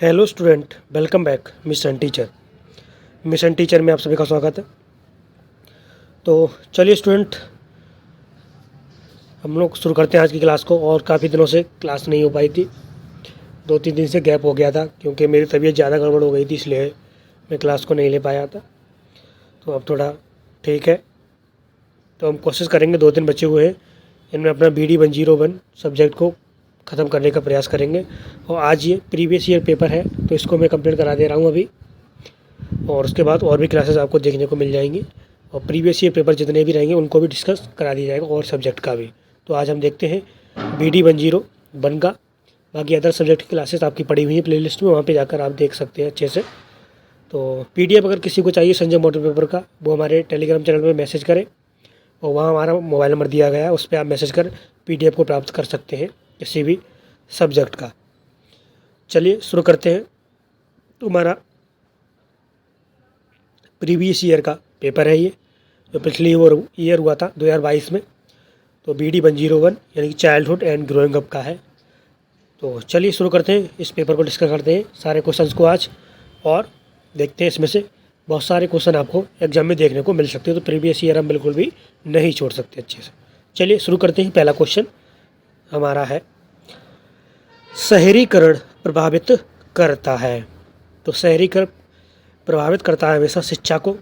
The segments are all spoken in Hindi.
Hello student, welcome back mission teacher. Mission teacher में आप सभी का स्वागत है। तो चलिए स्टूडेंट, हम लोग शुरू करते हैं आज की क्लास को। और काफ़ी दिनों से क्लास नहीं हो पाई थी, 2-3 दिन से गैप हो गया था क्योंकि मेरी तबीयत ज़्यादा गड़बड़ हो गई थी, इसलिए मैं क्लास को नहीं ले पाया था। तो अब थोड़ा ठीक है, तो हम कोशिश करेंगे, 2 दिन बचे हुए हैं, इनमें अपना BD 101 सब्जेक्ट को ख़त्म करने का प्रयास करेंगे। और आज ये प्रीवियस ईयर पेपर है तो इसको मैं कंप्लीट करा दे रहा हूँ अभी, और उसके बाद और भी क्लासेस आपको देखने को मिल जाएंगी। और प्रीवियस ईयर पेपर जितने भी रहेंगे उनको भी डिस्कस करा दिया जाएगा, और सब्जेक्ट का भी। तो आज हम देखते हैं BD 101 का। बाकी अदर सब्जेक्ट की क्लासेस आपकी पड़ी हुई हैं प्लेलिस्ट में, वहाँ पे जाकर आप देख सकते हैं अच्छे से। तो PDF अगर किसी को चाहिए संजय मॉडल पेपर का, वो हमारे टेलीग्राम चैनल में मैसेज करें, और वहाँ हमारा मोबाइल नंबर दिया गया है, उस पर आप मैसेज कर PDF को प्राप्त कर सकते हैं किसी भी सब्जेक्ट का। चलिए शुरू करते हैं। तो हमारा प्रीवियस ईयर का पेपर है ये, जो पिछली ईयर हुआ था 2022 में। तो BD 101 यानी कि चाइल्डहुड एंड ग्रोइंग अप का है। तो चलिए शुरू करते हैं, इस पेपर को डिस्कस करते हैं सारे क्वेश्चंस को आज, और देखते हैं इसमें से बहुत सारे क्वेश्चन आपको एग्जाम में देखने को मिल सकते हैं। तो प्रीवियस ईयर हम बिल्कुल भी नहीं छोड़ सकते अच्छे से। चलिए शुरू करते हैं। पहला क्वेश्चन हमारा है, शहरीकरण प्रभावित करता है। तो शहरीकरण प्रभावित करता है हमेशा शिक्षा को,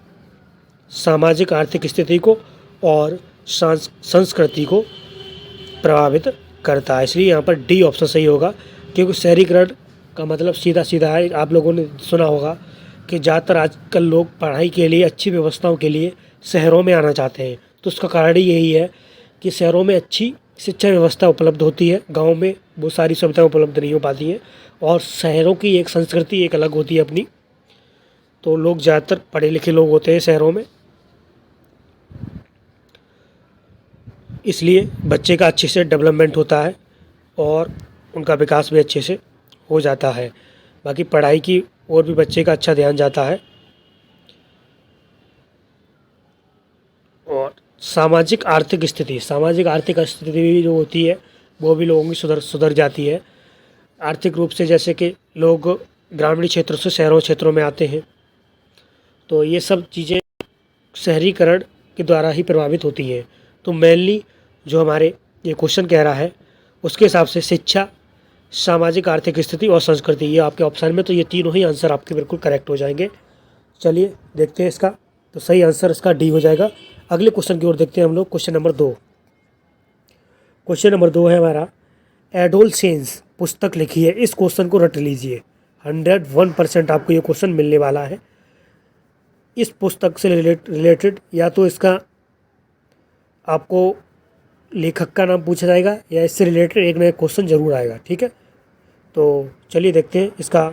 सामाजिक आर्थिक स्थिति को और संस्कृति को प्रभावित करता है। इसलिए यहाँ पर डी ऑप्शन सही होगा, क्योंकि शहरीकरण का मतलब सीधा सीधा है, आप लोगों ने सुना होगा कि ज़्यादातर आजकल लोग पढ़ाई के लिए, अच्छी व्यवस्थाओं के लिए शहरों में आना चाहते हैं। तो उसका कारण ही यही है कि शहरों में अच्छी शिक्षा व्यवस्था उपलब्ध होती है, गाँव में वो सारी सुविधाएँ उपलब्ध नहीं हो पाती हैं, और शहरों की एक संस्कृति एक अलग होती है अपनी। तो लोग ज़्यादातर पढ़े लिखे लोग होते हैं शहरों में, इसलिए बच्चे का अच्छे से डेवलपमेंट होता है और उनका विकास भी अच्छे से हो जाता है। बाकी पढ़ाई की ओर भी बच्चे का अच्छा ध्यान जाता है, और सामाजिक आर्थिक स्थिति भी जो होती है वो भी लोगों की सुधर जाती है आर्थिक रूप से। जैसे कि लोग ग्रामीण क्षेत्रों से शहरों क्षेत्रों में आते हैं, तो ये सब चीज़ें शहरीकरण के द्वारा ही प्रभावित होती हैं। तो मेनली जो हमारे ये क्वेश्चन कह रहा है उसके हिसाब से शिक्षा, सामाजिक आर्थिक स्थिति और संस्कृति, ये आपके ऑप्शन में, तो ये तीनों ही आंसर आपके बिल्कुल करेक्ट हो जाएंगे। चलिए देखते हैं इसका। तो सही आंसर इसका डी हो जाएगा। अगले क्वेश्चन की ओर देखते हैं हम लोग। क्वेश्चन नंबर 2 है हमारा, एडोलसेंस पुस्तक लिखी है। इस क्वेश्चन को रट लीजिए, 101% आपको ये क्वेश्चन मिलने वाला है। इस पुस्तक से रिलेटेड या तो इसका आपको लेखक का नाम पूछा जाएगा, या इससे रिलेटेड एक नया क्वेश्चन जरूर आएगा, ठीक है। तो चलिए देखते हैं इसका।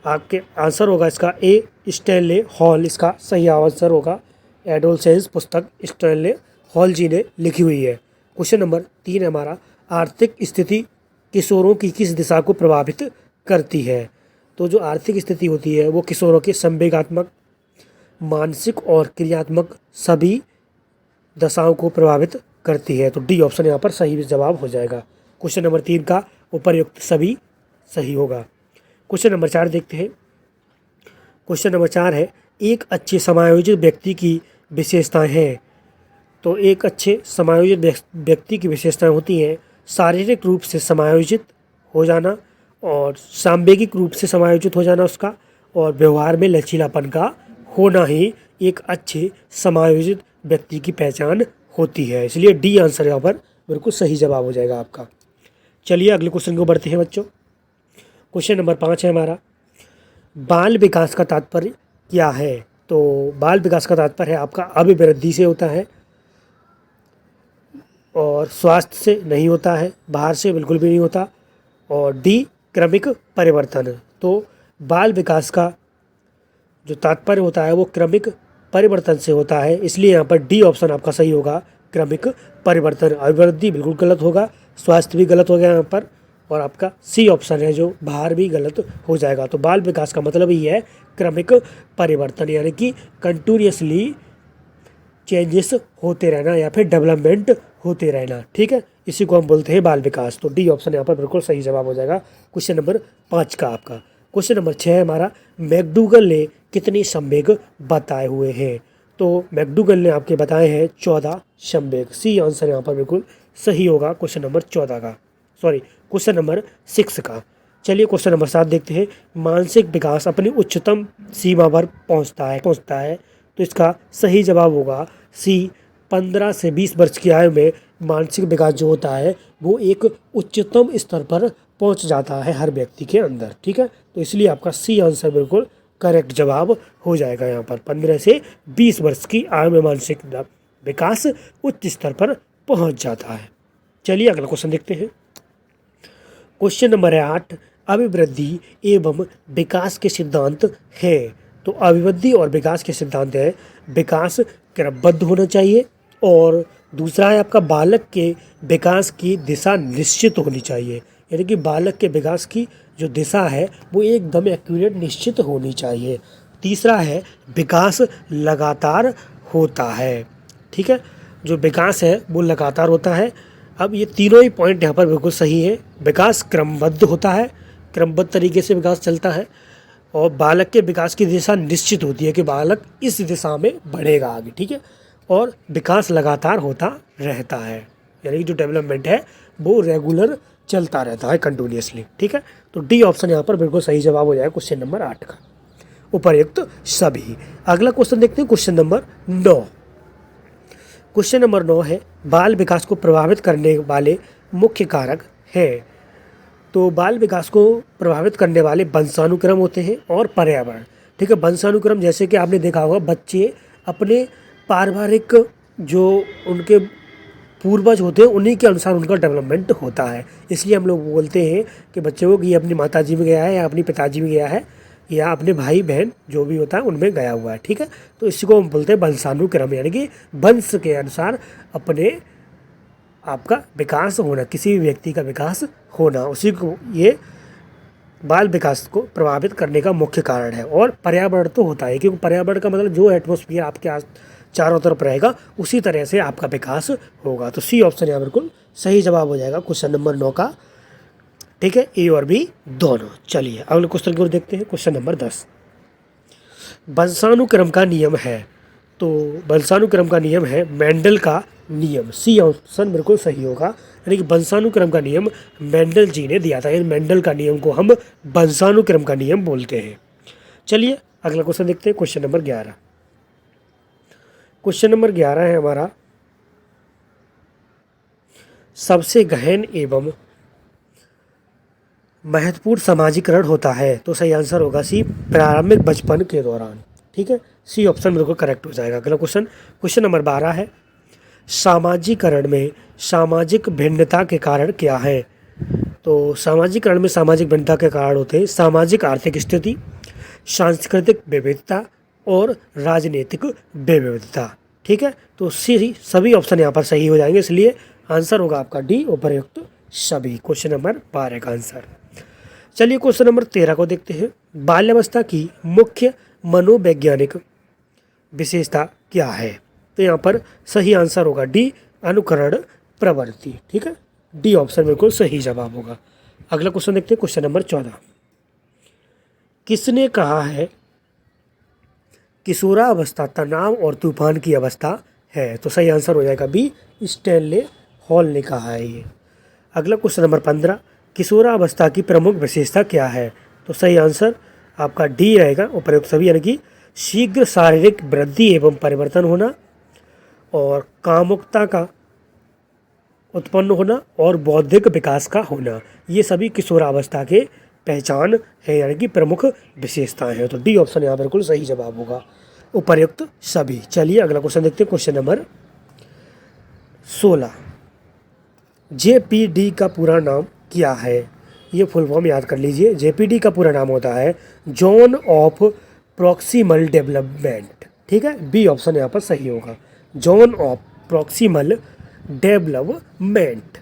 आपके आंसर होगा इसका ए, स्टैनले हॉल इसका सही आंसर होगा। एडोलसेंस पुस्तक स्टैनले हॉल जी ने लिखी हुई है। क्वेश्चन नंबर 3 है हमारा, आर्थिक स्थिति किशोरों की किस दिशा को प्रभावित करती है। तो जो आर्थिक स्थिति होती है वो किशोरों के संवेगात्मक, मानसिक और क्रियात्मक सभी दशाओं को प्रभावित करती है। तो डी ऑप्शन यहाँ पर सही जवाब हो जाएगा। क्वेश्चन नंबर 3 का उपर्युक्त सभी सही होगा। क्वेश्चन नंबर 4 देखते हैं। क्वेश्चन नंबर 4 है, एक अच्छे समायोजित व्यक्ति की विशेषताएं हैं। तो एक अच्छे समायोजित व्यक्ति की विशेषताएं होती हैं शारीरिक रूप से समायोजित हो जाना, और सांवेगिक रूप से समायोजित हो जाना उसका, और व्यवहार में लचीलापन का होना ही एक अच्छे समायोजित व्यक्ति की पहचान होती है। इसलिए डी आंसर यहाँ पर बिल्कुल सही जवाब हो जाएगा आपका। चलिए अगले क्वेश्चन को बढ़ते हैं बच्चों। क्वेश्चन नंबर 5 है हमारा, बाल विकास का तात्पर्य क्या है। तो बाल विकास का तात्पर्य है आपका अभिवृद्धि से होता है, और स्वास्थ्य से नहीं होता है, बाहर से बिल्कुल भी नहीं होता, और डी क्रमिक परिवर्तन। तो बाल विकास का जो तात्पर्य होता है वो क्रमिक परिवर्तन से होता है, इसलिए यहाँ पर डी ऑप्शन आपका सही होगा, क्रमिक परिवर्तन। अभिवृद्धि बिल्कुल गलत होगा, स्वास्थ्य भी गलत हो गया यहाँ पर, और आपका सी ऑप्शन है जो बाहर भी गलत हो जाएगा। तो बाल विकास का मतलब ही है क्रमिक परिवर्तन, यानी कि कंटिन्यूसली चेंजेस होते रहना या फिर डेवलपमेंट होते रहना, ठीक है। इसी को हम बोलते हैं बाल विकास। तो डी ऑप्शन यहाँ पर बिल्कुल सही जवाब हो जाएगा क्वेश्चन नंबर 5 का आपका। क्वेश्चन नंबर 6 है हमारा, मैकडूगल ने कितने संवेग बताए हुए हैं? तो मैकडूगल ने आपके बताए हैं 14 संवेग। सी आंसर यहाँ पर बिल्कुल सही होगा क्वेश्चन नंबर 14 का, सॉरी क्वेश्चन नंबर 6 का। चलिए क्वेश्चन नंबर 7 देखते हैं। मानसिक विकास अपनी उच्चतम सीमा पर पहुंचता है। तो इसका सही जवाब होगा सी, 15 से 20 वर्ष की आयु में मानसिक विकास जो होता है वो एक उच्चतम स्तर पर पहुंच जाता है हर व्यक्ति के अंदर। ठीक है, तो इसलिए आपका सी आंसर बिल्कुल करेक्ट जवाब हो जाएगा यहाँ पर। 15 से 20 वर्ष की आयु में मानसिक विकास उच्च स्तर पर पहुंच जाता है। चलिए अगला क्वेश्चन देखते हैं। क्वेश्चन नंबर 8, अभिवृद्धि एवं विकास के सिद्धांत है। तो अभिवृद्धि और विकास के सिद्धांत है, विकास क्रमबद्ध होना चाहिए, और दूसरा है आपका बालक के विकास की दिशा निश्चित होनी चाहिए। यानी कि बालक के विकास की जो दिशा है वो एकदम एक्यूरेट निश्चित होनी चाहिए। तीसरा है विकास लगातार होता है। ठीक है, जो विकास है वो लगातार होता है। अब ये तीनों ही पॉइंट यहाँ पर बिल्कुल सही है। विकास क्रमबद्ध होता है, क्रमबद्ध तरीके से विकास चलता है, और बालक के विकास की दिशा निश्चित होती है कि बालक इस दिशा में बढ़ेगा आगे। ठीक है, और विकास लगातार होता रहता है, यानी कि जो डेवलपमेंट है वो रेगुलर चलता रहता है कंटिन्यूसली। ठीक है, तो डी ऑप्शन यहाँ पर बिल्कुल सही जवाब हो जाएगा क्वेश्चन नंबर 8 का, उपर्युक्त सभी। अगला क्वेश्चन देखते हैं, क्वेश्चन नंबर 9। क्वेश्चन नंबर 9 है, बाल विकास को प्रभावित करने वाले मुख्य कारक हैं। तो बाल विकास को प्रभावित करने वाले वंशानुक्रम होते हैं और पर्यावरण। ठीक है, वंशानुक्रम जैसे कि आपने देखा होगा, बच्चे अपने पारिवारिक जो उनके पूर्वज होते हैं उन्हीं के अनुसार उनका डेवलपमेंट होता है। इसलिए हम लोग बोलते हैं कि बच्चे को कि ये अपनी माताजी में गया है, या अपनी पिताजी में गया है, या अपने भाई बहन जो भी होता है उनमें गया हुआ है। ठीक है, तो इसी को हम बोलते हैं वंशानुक्रम, यानी कि वंश के अनुसार अपने आपका विकास होना, किसी भी व्यक्ति का विकास होना, उसी को ये बाल विकास को प्रभावित करने का मुख्य कारण है। और पर्यावरण तो होता है, क्योंकि पर्यावरण का मतलब जो एटमॉस्फेयर आपके चारों तरफ रहेगा उसी तरह से आपका विकास होगा। तो सी ऑप्शन यहाँ बिल्कुल सही जवाब हो जाएगा क्वेश्चन नंबर 9 का। ठीक है, ए और बी दोनों। चलिए अगले क्वेश्चन की ओर देखते हैं, क्वेश्चन नंबर 10। वंशानुक्रम का नियम है। तो वंशानुक्रम का नियम है मेंडल का नियम। सी ऑप्शन बिल्कुल सही होगा, यानी कि वंशानुक्रम का नियम मेंडल जी ने दिया था। मेंडल का नियम को हम वंशानुक्रम का नियम बोलते हैं। चलिए अगला क्वेश्चन देखते हैं, क्वेश्चन नंबर 11। क्वेश्चन नंबर 11 है हमारा, सबसे गहन एवं महत्वपूर्ण सामाजिकरण होता है। तो सही आंसर होगा सी, प्रारंभिक बचपन के दौरान। ठीक है, सी ऑप्शन बिल्कुल करेक्ट हो जाएगा। अगला क्वेश्चन, क्वेश्चन नंबर 12 है, सामाजिकरण में सामाजिक भिन्नता के कारण क्या है? तो सामाजिकरण में सामाजिक भिन्नता के कारण होते हैं सामाजिक आर्थिक स्थिति, सांस्कृतिक विविधता और राजनीतिक विविधता। ठीक है, तो सी सभी ऑप्शन यहाँ पर सही हो जाएंगे, इसलिए आंसर होगा आपका डी, उपर्युक्त सभी, क्वेश्चन नंबर 12 का आंसर। चलिए क्वेश्चन नंबर 13 को देखते हैं। बाल्यावस्था की मुख्य मनोवैज्ञानिक विशेषता क्या है? तो यहाँ पर सही आंसर होगा डी, अनुकरण प्रवृत्ति। ठीक है, डी ऑप्शन बिल्कुल सही जवाब होगा। अगला क्वेश्चन देखते हैं, क्वेश्चन नंबर 14। किसने कहा है किशोरावस्था तनाव और तूफान की अवस्था है? तो सही आंसर हो जाएगा बी, स्टैनले हॉल ने कहा है ये। अगला क्वेश्चन नंबर 15, किशोरावस्था की प्रमुख विशेषता क्या है? तो सही आंसर आपका डी रहेगा, उपयुक्त सभी, यानी कि शीघ्र शारीरिक वृद्धि एवं परिवर्तन होना, और कामुकता का उत्पन्न होना, और बौद्धिक विकास का होना। ये सभी किशोरावस्था के पहचान है, यानी कि प्रमुख विशेषताएं हैं। तो डी ऑप्शन यहाँ बिल्कुल सही जवाब होगा, उपर्युक्त सभी। चलिए अगला क्वेश्चन देखते हैं, क्वेश्चन नंबर 16। जेपीडी का पूरा नाम क्या है? ये फुल फॉर्म याद कर लीजिए। जेपीडी का पूरा नाम होता है जोन ऑफ प्रॉक्सिमल डेवलपमेंट। ठीक है, बी ऑप्शन यहाँ पर सही होगा, zone of proximal development.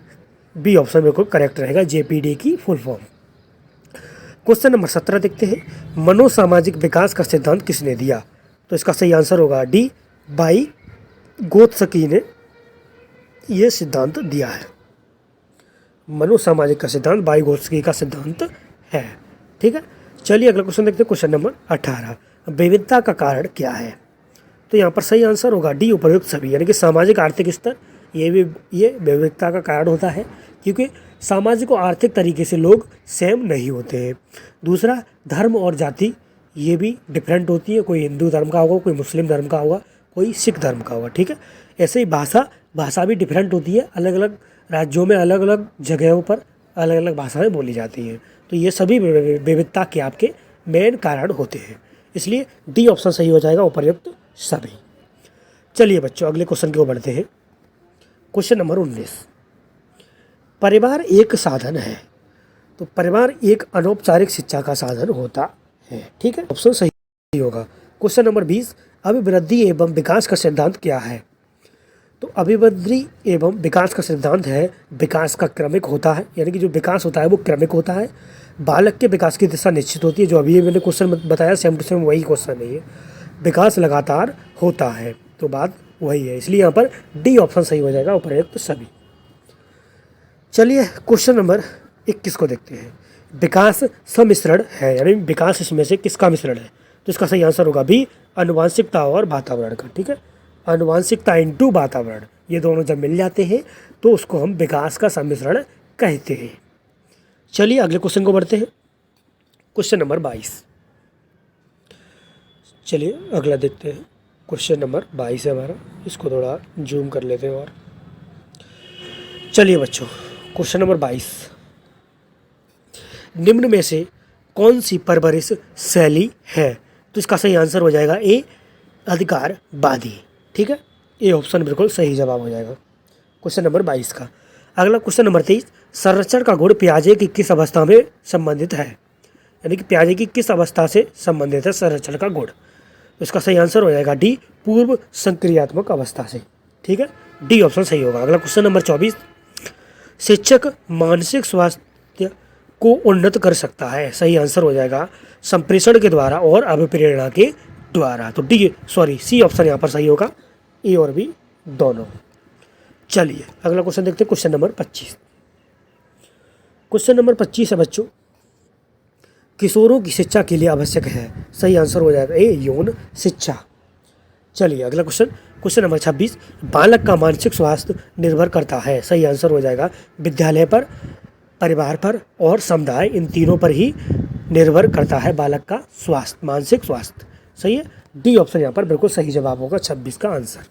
B option बिल्कुल करेक्ट रहेगा, जेपीडी की फुल फॉर्म। क्वेश्चन नंबर 17 देखते हैं, मनोसामाजिक विकास का सिद्धांत किसने दिया? तो इसका सही आंसर होगा डी, बाई गोत्स्की ने यह सिद्धांत दिया है। मनोसामाजिक का सिद्धांत बाई गोत्स्की का सिद्धांत है। ठीक है, चलिए अगला क्वेश्चन देखते हैं, क्वेश्चन नंबर 18। विविधता का कारण क्या है? तो यहाँ पर सही आंसर होगा डी, उपयुक्त सभी, यानी कि सामाजिक आर्थिक स्तर, ये विविधता का कारण होता है, क्योंकि सामाजिक और आर्थिक तरीके से लोग सेम नहीं होते हैं। दूसरा, धर्म और जाति ये भी डिफरेंट होती है, कोई हिंदू धर्म का होगा, कोई मुस्लिम धर्म का होगा, कोई सिख धर्म का होगा, ठीक है। ऐसे ही भाषा भी डिफरेंट होती है, अलग अलग राज्यों में अलग अलग जगहों पर अलग अलग भाषाएं बोली जाती हैं। तो ये सभी विविधता के आपके मेन कारण होते हैं, इसलिए डी ऑप्शन सही हो जाएगा, उपर्युक्त सभी। चलिए बच्चों अगले क्वेश्चन की ओर बढ़ते हैं, क्वेश्चन नंबर 19। परिवार एक साधन है, तो परिवार एक अनौपचारिक शिक्षा का साधन होता है, ठीक है, ऑप्शन सही होगा। Question number 20। अभिवृद्धि एवं विकास का सिद्धांत क्या है? तो अभिवृद्धि एवं विकास का सिद्धांत है, विकास का क्रमिक होता है, यानी कि जो विकास होता है वो क्रमिक होता है। बालक के विकास की दिशा निश्चित होती है, जो अभी मैंने क्वेश्चन बताया सेम टू सेम वही क्वेश्चन है ये, विकास लगातार होता है, तो बात वही है, इसलिए यहाँ पर डी ऑप्शन सही हो जाएगा, उपर्युक्त सभी। चलिए क्वेश्चन नंबर 21 को देखते हैं। विकास सम्मिश्रण है, यानी विकास इसमें से किसका मिश्रण है? तो इसका सही आंसर होगा बी, आनुवांशिकता और वातावरण का, ठीक है। आनुवांशिकता इनटू वातावरण, ये दोनों जब मिल जाते हैं तो उसको हम विकास का सम्मिश्रण कहते हैं। चलिए अगले क्वेश्चन को बढ़ते हैं, क्वेश्चन नंबर 22। चलिए अगला देखते हैं, क्वेश्चन नंबर 22 है हमारा, इसको थोड़ा जूम कर लेते हैं और चलिए बच्चों क्वेश्चन नंबर 22। निम्न में से कौन सी परवरिश शैली है? तो इसका सही आंसर हो जाएगा ए, अधिकारवादी, ठीक है, ए ऑप्शन बिल्कुल सही जवाब हो जाएगा क्वेश्चन नंबर 22 का। अगला क्वेश्चन नंबर 23। संरक्षण का गुण पियाजे की किस अवस्था में संबंधित है? यानी कि पियाजे की किस अवस्था से संबंधित है संरक्षण का गुण? तो इसका सही आंसर हो जाएगा डी, पूर्व संक्रियात्मक अवस्था से, ठीक है, डी ऑप्शन सही होगा। अगला क्वेश्चन नंबर 24। शिक्षक मानसिक स्वास्थ्य को उन्नत कर सकता है, सही आंसर हो जाएगा संप्रेषण के द्वारा और अभिप्रेरणा के द्वारा, तो सी ऑप्शन यहाँ पर सही होगा, ए और बी दोनों। चलिए अगला क्वेश्चन देखते हैं, क्वेश्चन नंबर 25। क्वेश्चन नंबर 25 है बच्चों, किशोरों की शिक्षा के लिए आवश्यक है, सही आंसर हो जाएगा ए, यौन शिक्षा। चलिए अगला क्वेश्चन नंबर 26। बालक का मानसिक स्वास्थ्य निर्भर करता है, सही आंसर हो जाएगा विद्यालय पर, परिवार पर और समुदाय, इन तीनों पर ही निर्भर करता है बालक का स्वास्थ्य, मानसिक स्वास्थ्य, सही है, डी ऑप्शन यहाँ पर बिल्कुल सही जवाब होगा 26 का आंसर,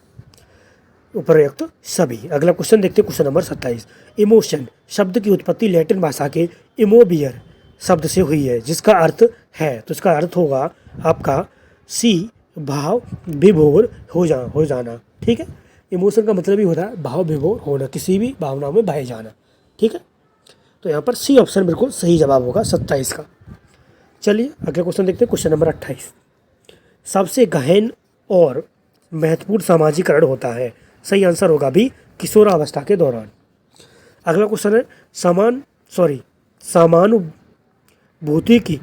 उपर्युक्त सभी। अगला क्वेश्चन देखते हैं, क्वेश्चन नंबर 27। इमोशन शब्द की उत्पत्ति लैटिन भाषा के इमोबियर शब्द से हुई है, जिसका अर्थ है, तो इसका अर्थ होगा आपका सी, भाव विभोर हो जाना, ठीक है। इमोशन का मतलब ही होता है भाव विभोर होना, किसी भी भावनाओं में बह जाना, ठीक है, तो यहाँ पर सी ऑप्शन बिल्कुल सही जवाब होगा 27 का। चलिए अगला क्वेश्चन देखते हैं, क्वेश्चन नंबर 28। सबसे गहन और महत्वपूर्ण सामाजिकरण होता है, सही आंसर होगा भी, किशोरावस्था के दौरान। अगला क्वेश्चन है समानुभूति की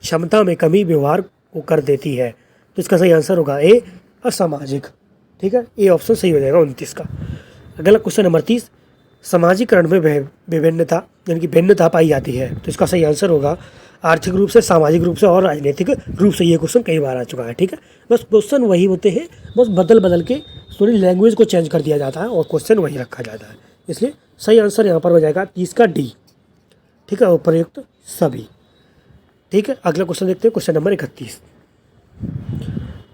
क्षमता में कमी व्यवहार को कर देती है, तो इसका सही आंसर होगा ए, असामाजिक, ठीक है, ए ऑप्शन सही हो जाएगा 29 का। अगला क्वेश्चन नंबर 30। सामाजिकरण में विभिन्नता यानी कि भिन्नता पाई जाती है, तो इसका सही आंसर होगा आर्थिक रूप से, सामाजिक रूप से और राजनीतिक रूप से। ये क्वेश्चन कई बार आ चुका है, ठीक है, बस क्वेश्चन वही होते हैं, बस बदल के थोड़ी लैंग्वेज को चेंज कर दिया जाता है और क्वेश्चन वही रखा जाता है, इसलिए सही आंसर यहाँ पर हो जाएगा 30 का डी, ठीक है, उपर्युक्त सभी, ठीक है। अगला क्वेश्चन देखते हैं, क्वेश्चन नंबर 31।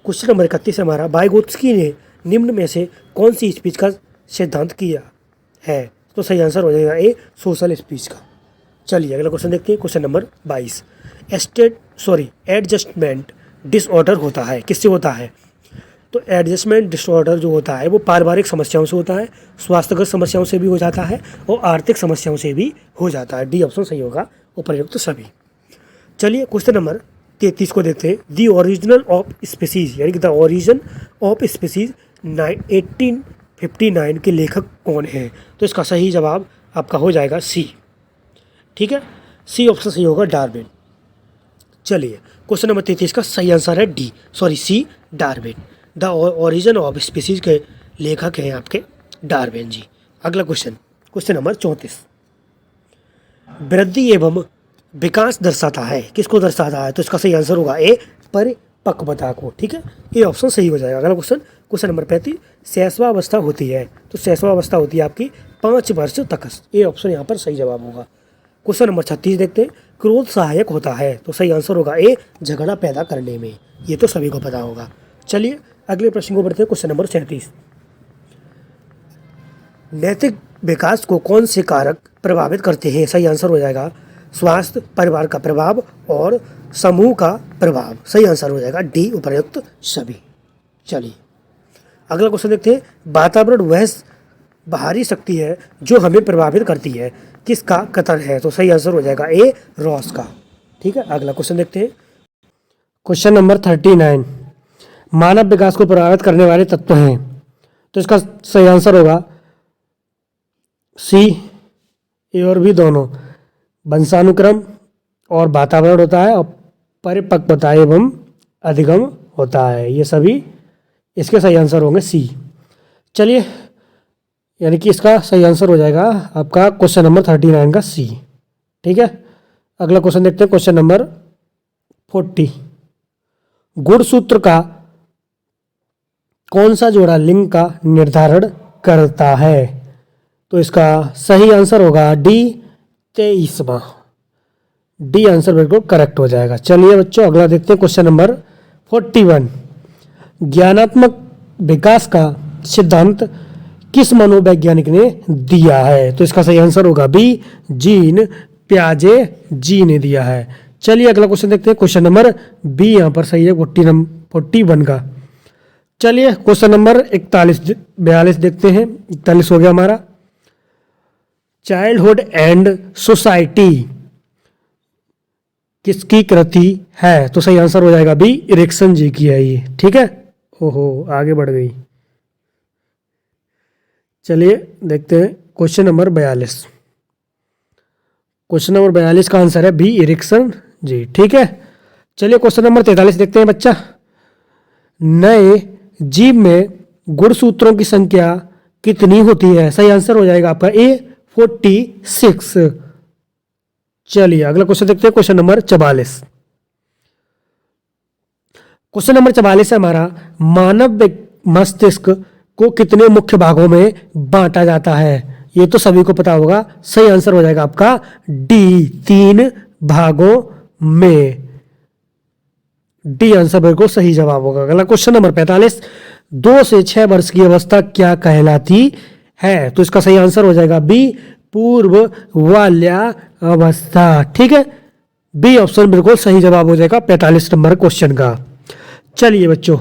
क्वेश्चन नंबर 31 हमारा, वाइगोत्स्की ने निम्न में से कौन सी स्पीच का सिद्धांत किया है? तो सही आंसर हो जाएगा ए, सोशल स्पीच का। चलिए अगला क्वेश्चन देखते हैं, क्वेश्चन नंबर 22। एडजस्टमेंट डिसऑर्डर होता है, किससे होता है? तो एडजस्टमेंट डिसऑर्डर जो होता है वो पारिवारिक समस्याओं से होता है, स्वास्थ्यगत समस्याओं से भी हो जाता है और आर्थिक समस्याओं से भी हो जाता है, डी ऑप्शन सही होगा, उपर्युक्त सभी। चलिए क्वेश्चन नंबर 33 को देखते हैं। दी ओरिजिनल ऑफ स्पीसीज यानी कि द ओरिजिन ऑफ स्पीसीज 1859 के लेखक कौन है? तो इसका सही जवाब आपका हो जाएगा सी, ठीक है, सी ऑप्शन सही होगा, डार्विन। चलिए क्वेश्चन नंबर 33 का सही आंसर है C, Darwin. The origin of species के लेखक हैं आपके डार्विन जी। अगला क्वेश्चन नंबर 34। वृद्धि एवं विकास दर्शाता है, किसको दर्शाता है? तो इसका सही आंसर होगा ए, परिपक्वता को। ठीक है, ये ऑप्शन सही हो जाएगा। अगला क्वेश्चन, क्वेश्चन नंबर 35, शैशवावस्था होती है, तो शैशवावस्था होती है आपकी 5 वर्ष तक। ये ऑप्शन यहाँ पर सही जवाब होगा। क्वेश्चन नंबर 36 देखते हैं, क्रोध सहायक होता है, तो सही आंसर होगा ए, झगड़ा पैदा करने में। ये तो सभी को पता होगा। चलिए अगले प्रश्न को बढ़ते हैं। क्वेश्चन नंबर 37, नैतिक विकास को कौन से कारक प्रभावित करते हैं? सही आंसर हो जाएगा स्वास्थ्य, परिवार का प्रभाव और समूह का प्रभाव। सही आंसर हो जाएगा डी, उपर्युक्त सभी। चलिए अगला क्वेश्चन देखते हैं, वातावरण वह बाहरी शक्ति है जो हमें प्रभावित करती है, किसका कथन है? तो सही आंसर हो जाएगा ए, रॉस का। ठीक है, अगला क्वेश्चन देखते हैं। क्वेश्चन नंबर 39, मानव विकास को प्रभावित करने वाले तत्व हैं, तो इसका सही आंसर होगा सी, ए और बी दोनों। वंशानुक्रम और वातावरण होता है, और परिपक्वता एवं अधिगम होता है। ये सभी इसके सही आंसर होंगे सी। चलिए, यानी कि इसका सही आंसर हो जाएगा आपका क्वेश्चन नंबर 39 का सी। ठीक है, अगला क्वेश्चन देखते हैं। क्वेश्चन नंबर 40, गुणसूत्र का कौन सा जोड़ा लिंग का निर्धारण करता है? तो इसका सही आंसर होगा डी, 23वां। डी आंसर बिल्कुल करेक्ट हो जाएगा। चलिए बच्चों अगला देखते हैं। क्वेश्चन नंबर 41, ज्ञानात्मक विकास का सिद्धांत किस मनोवैज्ञानिक ने दिया है? तो इसका सही आंसर होगा बी, जीन प्याजे जी ने दिया है। चलिए अगला क्वेश्चन देखते हैं। क्वेश्चन नंबर बी यहाँ पर सही है, 41 का। चलिए क्वेश्चन नंबर 42 देखते हैं। 41 हो गया हमारा। चाइल्डहुड एंड सोसाइटी किसकी कृति है? तो सही आंसर हो जाएगा बी, इरिक्सन जी की है ये। ठीक है, ओहो आगे बढ़ गई। चलिए देखते हैं क्वेश्चन नंबर 42। क्वेश्चन नंबर 42 का आंसर है बी, इरिक्सन जी। ठीक है, चलिए क्वेश्चन नंबर 43 देखते हैं बच्चा। नए जीव में गुणसूत्रों की संख्या कितनी होती है? सही आंसर हो जाएगा आपका ए, 46। चलिए अगला क्वेश्चन देखते हैं। Question number 44। क्वेश्चन नंबर 44 है हमारा, मानव मस्तिष्क को कितने मुख्य भागों में बांटा जाता है? ये तो सभी को पता होगा। सही आंसर हो जाएगा आपका डी, 3 भागों में। डी आंसर बिल्कुल सही जवाब होगा। अगला क्वेश्चन नंबर 45, 2 से 6 वर्ष की अवस्था क्या कहलाती है? तो इसका सही आंसर हो जाएगा बी, पूर्व बाल्यावस्था। ठीक है, बी ऑप्शन बिल्कुल सही जवाब हो जाएगा 45 नंबर क्वेश्चन का। चलिए बच्चों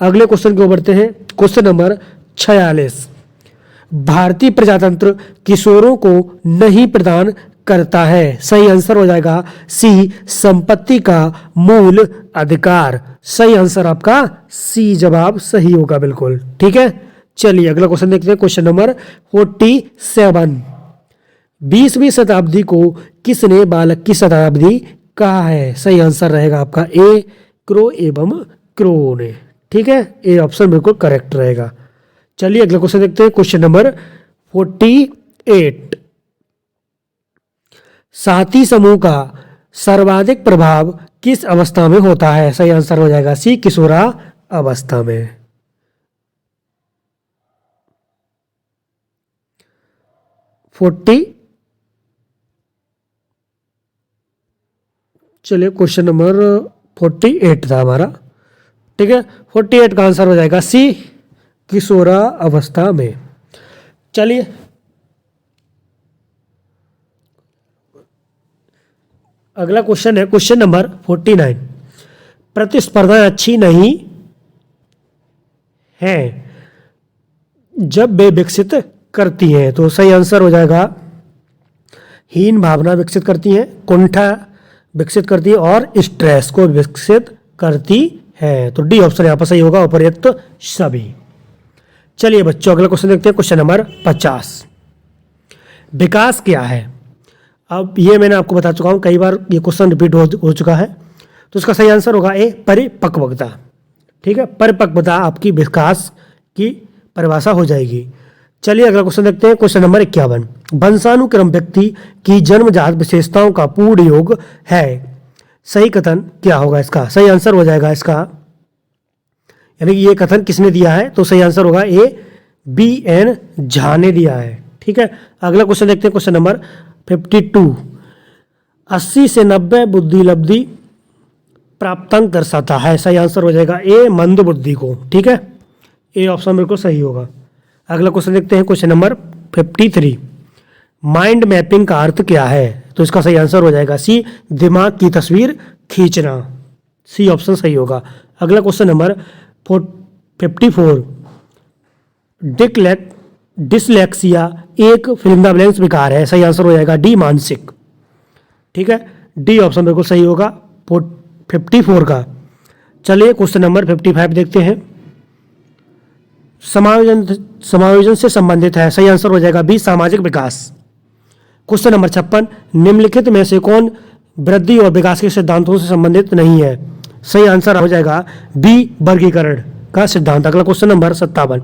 अगले क्वेश्चन को बढ़ते हैं। क्वेश्चन नंबर 46, भारतीय प्रजातंत्र किशोरों को नहीं प्रदान करता है। सही आंसर हो जाएगा सी, संपत्ति का मूल अधिकार। सही आंसर आपका सी जवाब सही होगा बिल्कुल। ठीक है, चलिए अगला क्वेश्चन देखते हैं। क्वेश्चन नंबर 47, 20वीं शताब्दी को किसने बालक की शताब्दी कहा है? सही आंसर रहेगा आपका ए, क्रो एवं क्रो ने। ठीक है, ए ऑप्शन बिल्कुल करेक्ट रहेगा। चलिए अगला क्वेश्चन देखते हैं। क्वेश्चन नंबर 48, साथी समूह का सर्वाधिक प्रभाव किस अवस्था में होता है? सही आंसर हो जाएगा सी, किशोरा अवस्था में। चलिए क्वेश्चन नंबर 48 था हमारा। ठीक है, 48 का आंसर हो जाएगा सी, किशोरा अवस्था में। चलिए अगला क्वेश्चन है क्वेश्चन नंबर 49, प्रतिस्पर्धा अच्छी नहीं है जब वे विकसित करती हैं। तो सही आंसर हो जाएगा हीन भावना विकसित करती है, कुंठा विकसित करती है और स्ट्रेस को विकसित करती है। तो डी ऑप्शन यहाँ पर सही होगा, उपर्युक्त सभी। चलिए बच्चों अगला क्वेश्चन देखते हैं। क्वेश्चन नंबर 50, विकास क्या है? अब ये मैंने आपको बता चुका हूँ, कई बार ये क्वेश्चन रिपीट हो चुका है। तो इसका सही आंसर होगा ए, परिपक्वता। ठीक है, परिपक्वता आपकी विकास की परिभाषा हो जाएगी। चलिए अगला क्वेश्चन देखते हैं। क्वेश्चन नंबर 51, वंशानुक्रम व्यक्ति की जन्मजात विशेषताओं का पूर्ण योग है। सही कथन क्या होगा इसका? सही आंसर हो जाएगा इसका, यानी कि ये कथन किसने दिया है, तो सही आंसर होगा ए बी एन झा ने दिया है। ठीक है, अगला क्वेश्चन देखते हैं। क्वेश्चन नंबर 52, 80 से 90 बुद्धि लब्धि प्राप्तांक दर्शाता है। सही आंसर हो जाएगा ए मंद बुद्धि को। ठीक है, ए ऑप्शन बिल्कुल सही होगा। अगला क्वेश्चन देखते हैं। क्वेश्चन नंबर 53, माइंड मैपिंग का अर्थ क्या है? तो इसका सही आंसर हो जाएगा सी दिमाग की तस्वीर खींचना। सी ऑप्शन सही होगा। अगला क्वेश्चन नंबर 54, डिसलेक्सिया एक फिल इन द ब्लैंक्स विकार है। सही आंसर हो जाएगा डी मानसिक। ठीक है, डी ऑप्शन बिल्कुल सही होगा 54 का। चलिए क्वेश्चन नंबर 55 देखते हैं। समायोजन से संबंधित है। सही आंसर हो जाएगा बी सामाजिक विकास। क्वेश्चन नंबर 56, निम्नलिखित में से कौन वृद्धि और विकास के सिद्धांतों से संबंधित नहीं है? सही आंसर हो जाएगा बी वर्गीकरण का सिद्धांत। अगला क्वेश्चन नंबर 57,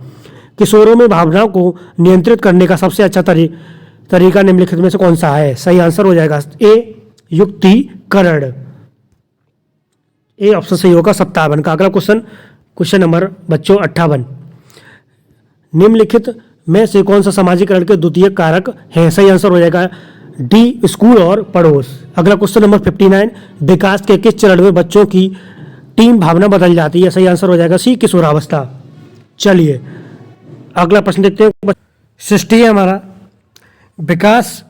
किशोरों में भावनाओं को नियंत्रित करने का सबसे अच्छा तरीका निम्नलिखित में से कौन सा है? सही आंसर हो जाएगा ए युक्तिकरण। ए ऑप्शन सही होगा 57 का। अगला क्वेश्चन नंबर बच्चों 58, निम्नलिखित में से कौन सा सामाजिकरण के द्वितीय कारक है? सही आंसर हो जाएगा डी स्कूल और पड़ोस। अगला क्वेश्चन नंबर 59, विकास के किस चरण में बच्चों की टीम भावना बदल जाती है? सही आंसर हो जाएगा सी किशोरावस्था। चलिए अगला प्रश्न देखते हैं। सृष्टि है हमारा, विकास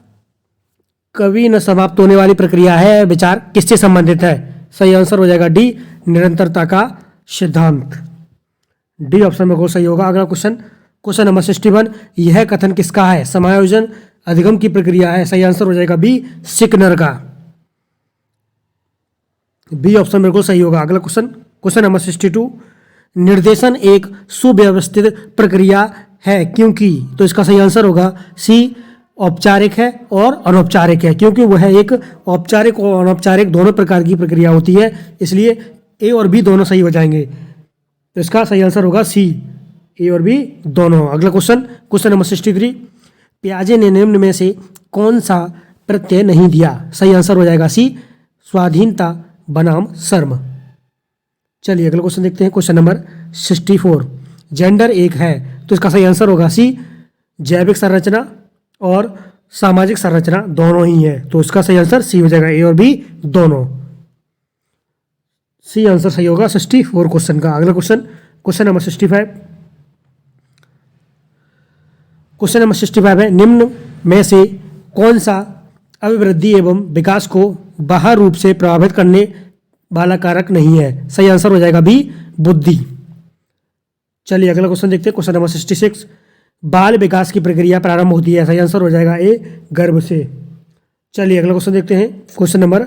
कभी न समाप्त होने वाली प्रक्रिया है, विचार किससे संबंधित है? सही आंसर हो जाएगा डी निरंतरता का सिद्धांत। डी ऑप्शन में सही होगा। अगला क्वेश्चन नंबर 61, यह कथन किसका है? समायोजन अधिगम की प्रक्रिया है। सही आंसर हो जाएगा बी सिकनर का। बी ऑप्शन बिल्कुल सही होगा। अगला क्वेश्चन नंबर 62, निर्देशन एक सुव्यवस्थित प्रक्रिया है क्योंकि? तो इसका सही आंसर होगा सी औपचारिक है और अनौपचारिक है, क्योंकि वह एक औपचारिक और अनौपचारिक दोनों प्रकार की प्रक्रिया होती है, इसलिए ए और बी दोनों सही हो जाएंगे। तो इसका सही आंसर होगा सी ए और बी दोनों। अगला क्वेश्चन नंबर 63, पियाजे ने निम्न में से कौन सा प्रत्यय नहीं दिया? सही आंसर हो जाएगा सी स्वाधीनता बनाम शर्म। चलिए अगला क्वेश्चन देखते हैं। क्वेश्चन नंबर 64, जेंडर एक है, तो इसका सही आंसर होगा सी जैविक संरचना और सामाजिक संरचना दोनों ही है, तो इसका सही आंसर सी हो जाएगा ए और बी दोनों। सी आंसर सही होगा 64 क्वेश्चन का। अगला क्वेश्चन नंबर 65, क्वेश्चन नंबर 65 है, निम्न में से कौन सा अभिवृद्धि एवं विकास को बाह्य रूप से प्रभावित करने वाला कारक नहीं है? सही आंसर हो जाएगा बी बुद्धि। चलिए अगला क्वेश्चन देखते हैं। क्वेश्चन नंबर 66, बाल विकास की प्रक्रिया प्रारंभ होती है। सही आंसर हो जाएगा ए गर्भ से। चलिए अगला क्वेश्चन देखते हैं। क्वेश्चन नंबर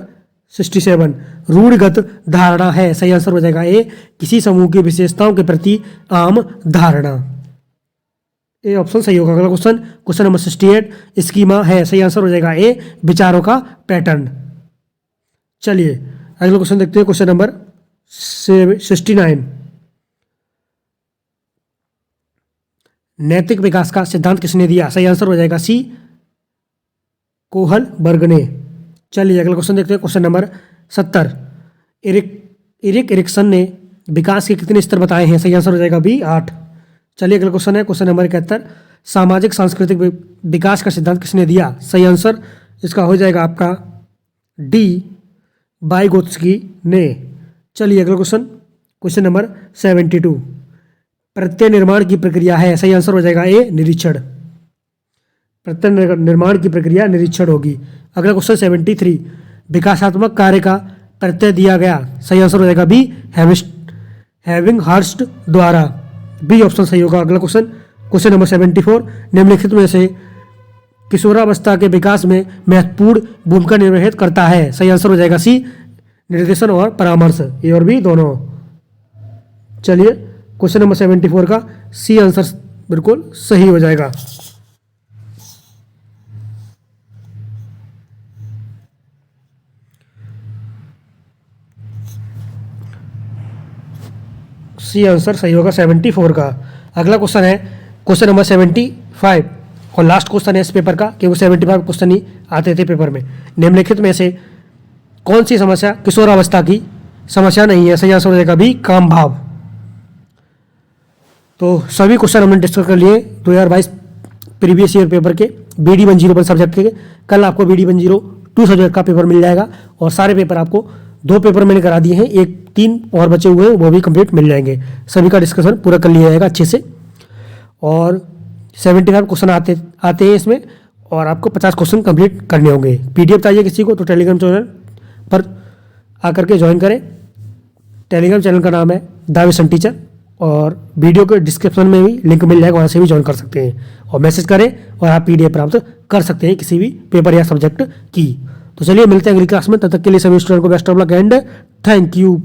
67, रूढ़िगत धारणा है। सही आंसर हो जाएगा ए किसी समूह की विशेषताओं के प्रति आम धारणा। ए ऑप्शन सही होगा। अगला क्वेश्चन नंबर 68, स्कीमा है। सही आंसर हो जाएगा ए विचारों का पैटर्न। चलिए अगला क्वेश्चन देखते हैं। क्वेश्चन नंबर 69, नैतिक विकास का सिद्धांत किसने दिया? सही आंसर हो जाएगा सी कोहल वर्ग ने। चलिए अगला क्वेश्चन देखते हैं। क्वेश्चन नंबर 70, इरिक एरिक्सन ने विकास के कितने स्तर बताए हैं? सही आंसर हो जाएगा बी 8। चलिए अगला क्वेश्चन है। क्वेश्चन नंबर 71, सामाजिक सांस्कृतिक विकास का सिद्धांत किसने दिया? सही आंसर इसका हो जाएगा आपका डी वाइगोत्स्की ने। चलिए अगला क्वेश्चन नंबर 72, प्रत्यय निर्माण की प्रक्रिया है। सही आंसर हो जाएगा ए निरीक्षण। प्रत्यय निर्माण की प्रक्रिया निरीक्षण होगी। अगला क्वेश्चन 73, विकासात्मक कार्य का प्रत्यय दिया गया। सही आंसर हो जाएगा बी हैविंग हर्स्ट द्वारा। बी ऑप्शन सही होगा। अगला क्वेश्चन नंबर 74, निम्नलिखित में से किशोरावस्था के विकास में महत्वपूर्ण भूमिका निर्वहित करता है। सही आंसर हो जाएगा सी निर्देशन और परामर्श। ए और बी दोनों। चलिए क्वेश्चन नंबर 74 का सी आंसर बिल्कुल सही हो जाएगा। सी आंसर सही होगा 74 का। अगला क्वेश्चन है क्वेश्चन नंबर 5 और लास्ट क्वेश्चन है इस पेपर का कि वो 75 क्वेश्चन ही आते थे पेपर में। निम्नलिखित में से कौन सी समस्या किशोरावस्था की समस्या नहीं है? सही आंसर हो जाएगा भी काम भाव। तो सभी क्वेश्चन हमने डिस्कस कर लिए 2022 प्रीवियस ईयर पेपर के BD 101 सब्जेक्ट के। कल आपको BD 102 सब्जेक्ट का पेपर मिल जाएगा और सारे पेपर आपको 2 पेपर मैंने करा दिए हैं, एक 3 और बचे हुए हैं वो भी कंप्लीट मिल जाएंगे। सभी का डिस्कशन पूरा कर लिया जाएगा अच्छे से और 75 क्वेश्चन आते हैं इसमें और आपको 50 क्वेश्चन कंप्लीट करने होंगे। PDF चाहिए किसी को तो टेलीग्राम चैनल पर आकर के ज्वाइन करें। टेलीग्राम चैनल का नाम है द विजन टीचर और वीडियो के डिस्क्रिप्शन में भी लिंक मिल जाएगा, वहाँ से भी ज्वाइन कर सकते हैं और मैसेज करें और आप PDF प्राप्त कर सकते हैं किसी भी पेपर या सब्जेक्ट की। तो चलिए मिलते हैं अगली क्लास में, तब तक के लिए सभी स्टूडेंट को best of luck and thank you.